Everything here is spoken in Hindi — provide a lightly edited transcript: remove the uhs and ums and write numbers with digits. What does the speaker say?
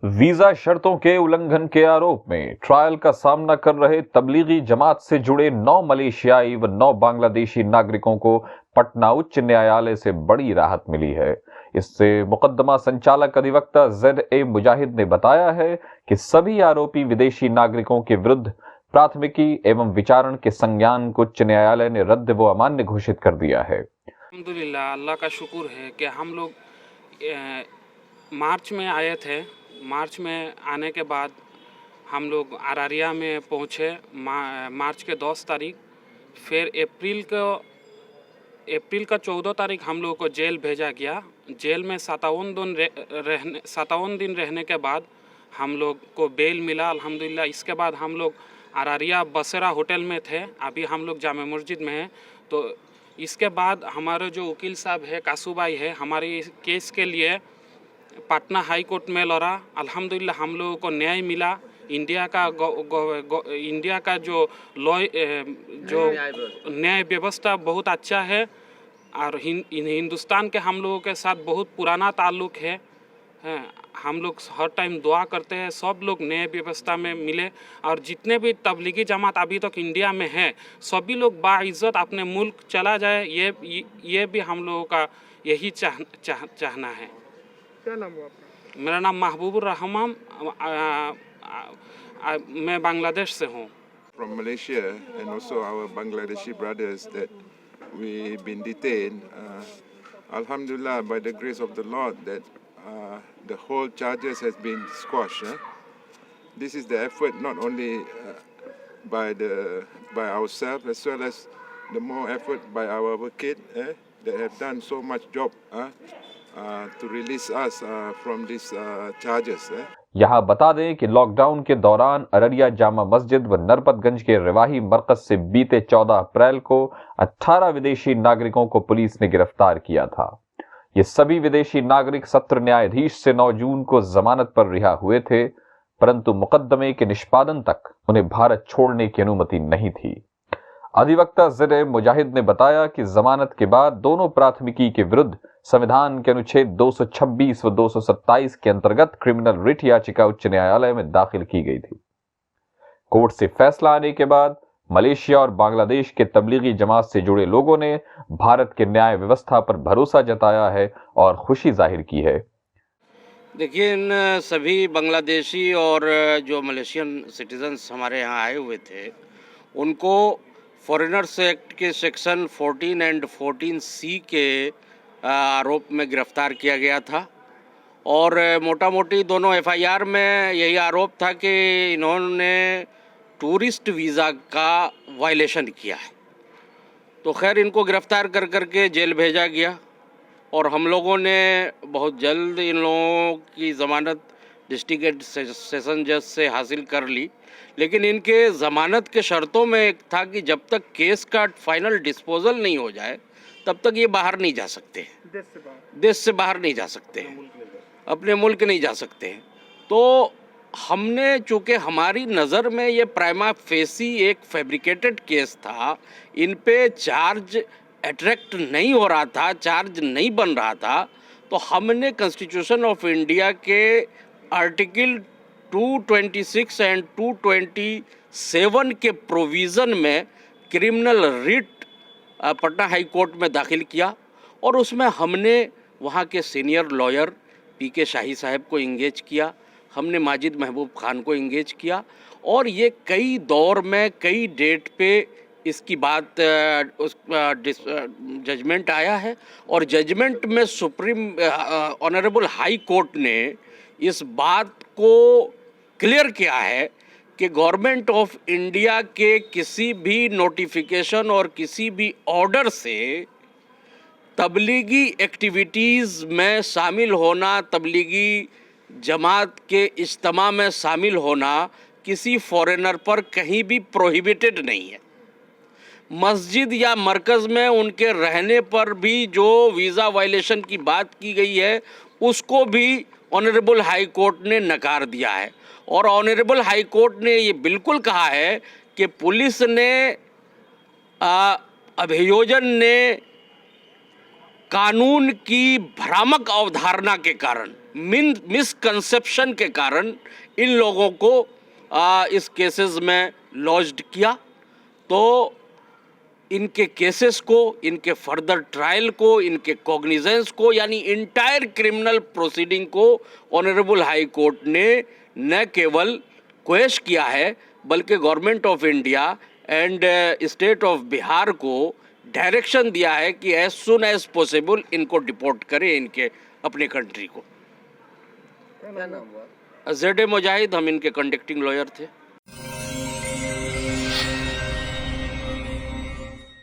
वीजा शर्तों के उल्लंघन के आरोप में ट्रायल का सामना कर रहे तबलीगी जमात से जुड़े 9 मलेशियाई व 9 बांग्लादेशी नागरिकों को पटना उच्च न्यायालय से बड़ी राहत मिली है। इससे मुकदमा संचालक अधिवक्ता ZA मुजाहिद ने बताया है कि सभी आरोपी विदेशी नागरिकों के विरुद्ध प्राथमिकी एवं विचारण के संज्ञान को उच्च न्यायालय ने रद्द व अमान्य घोषित कर दिया है। अल्हम्दुलिल्लाह, अल्लाह का शुक्र है कि हम लोग मार्च में आए थे। मार्च में आने के बाद हम लोग अरारिया में पहुँचे मार्च के 10 तारीख। फिर अप्रैल का 14 तारीख हम लोग को जेल भेजा गया। जेल में 57 दिन रहने के बाद हम लोग को बेल मिला अल्हम्दुलिल्लाह। इसके बाद हम लोग अरारिया बसेरा होटल में थे। अभी हम लोग जामे मस्जिद में हैं। तो इसके बाद हमारे जो वकील साहब है कासू भाई है, हमारी केस के लिए पटना हाई कोर्ट में लड़ा। अल्हम्दुलिल्लाह हम लोगों को न्याय मिला। इंडिया का जो लॉ जो न्याय व्यवस्था बहुत अच्छा है और हिंदुस्तान के हम लोगों के साथ बहुत पुराना ताल्लुक़ है। हम लोग हर टाइम दुआ करते हैं सब लोग न्याय व्यवस्था में मिले और जितने भी तबलीगी जमात अभी तक इंडिया में है सभी लोग बाइज़्ज़त अपने मुल्क चला जाए, ये भी हम लोगों का यही चाहना है। क्या नाम हुआ आपका? मेरा नाम महबूबुर रहमान, मैं बांग्लादेश से हूँ। From Malaysia and also our Bangladeshi brothers that we've been detained. Alhamdulillah, by the grace of the Lord, that the whole charges has been squashed. This is the effort not only by ourselves as well as the more effort by our advocate that have done so much job to release us from these charges. यहां बता दें कि लॉकडाउन के दौरान अररिया जामा मस्जिद व नरपतगंज के रिवाही मरकज से बीते 14 अप्रैल को 18 विदेशी नागरिकों को पुलिस ने गिरफ्तार किया था। ये सभी विदेशी नागरिक सत्र न्यायाधीश से 9 जून को जमानत पर रिहा हुए थे, परंतु मुकदमे के निष्पादन तक उन्हें भारत छोड़ने की अनुमति नहीं थी। अधिवक्ता ZA मुजाहिद ने बताया कि जमानत के बाद दोनों प्राथमिकी के विरुद्ध संविधान के अनुच्छेद 226 व 227 के अंतर्गत क्रिमिनल रिट याचिका उच्च न्यायालय में दाखिल की गई थी। कोर्ट से फैसला आने के बाद मलेशिया और बांग्लादेश के तबलीगी जमात से जुड़े लोगों ने भारत के न्याय व्यवस्था पर भरोसा जताया है और खुशी जाहिर की है। देखिए, इन सभी बांग्लादेशी और जो मलेशियन सिटीजन्स हमारे यहाँ आए हुए थे उनको फॉरेनर्स एक्ट के सेक्शन 14 एंड 14C के आरोप में गिरफ्तार किया गया था और मोटा मोटी दोनों FIR में यही आरोप था कि इन्होंने टूरिस्ट वीज़ा का वायलेशन किया है। तो खैर इनको गिरफ्तार कर करके जेल भेजा गया और हम लोगों ने बहुत जल्द इन लोगों की ज़मानत डिस्ट्रिक्ट सेशन जज से हासिल कर ली। लेकिन इनके ज़मानत के शर्तों में एक था कि जब तक केस का फाइनल डिस्पोजल नहीं हो जाए तब तक ये बाहर नहीं जा सकते, देश से बाहर नहीं जा सकते, अपने मुल्क नहीं जा सकते। तो हमने, चूँकि हमारी नज़र में ये प्राइमा फेसी एक फैब्रिकेटेड केस था, इन पे चार्ज अट्रैक्ट नहीं हो रहा था, चार्ज नहीं बन रहा था, तो हमने कॉन्स्टिट्यूशन ऑफ इंडिया के आर्टिकल 226 एंड 227 के प्रोविज़न में criminal writ Patna high court में दाखिल किया और उसमें हमने वहाँ के सीनियर लॉयर PK शाही साहब को इंगेज किया, हमने माजिद महबूब खान को इंगेज किया और ये कई दौर में कई डेट पे इसकी बात जजमेंट आया है और जजमेंट में सुप्रीम ऑनरेबल हाई कोर्ट ने इस बात को क्लियर किया है कि गवर्नमेंट ऑफ इंडिया के किसी भी नोटिफिकेशन और किसी भी ऑर्डर से तबलीगी एक्टिविटीज़ में शामिल होना, तबलीगी जमात के इज्तिमा में शामिल होना किसी फॉरेनर पर कहीं भी प्रोहिबिटेड नहीं है। मस्जिद या मरकज़ में उनके रहने पर भी जो वीज़ा वायलेशन की बात की गई है उसको भी ऑनरेबल हाई कोर्ट ने नकार दिया है और ऑनरेबल हाई कोर्ट ने ये बिल्कुल कहा है कि पुलिस ने, अभियोजन ने कानून की भ्रामक अवधारणा के कारण मिसकंसेप्शन के कारण इन लोगों को इस केसेस में लॉज्ड किया। तो इनके केसेस को, इनके फर्दर ट्रायल को, इनके कॉग्निजेंस को, यानी इंटायर क्रिमिनल प्रोसीडिंग को ऑनरेबल हाई कोर्ट ने न केवल क्वेश किया है बल्कि government of India and state of Bihar को डायरेक्शन दिया है कि एज सुन एज पॉसिबल इनको डिपोर्ट करें इनके अपने कंट्री को। क्या नाम हुआ? ZA मुजाहिद, हम इनके कंडक्टिंग लॉयर थे।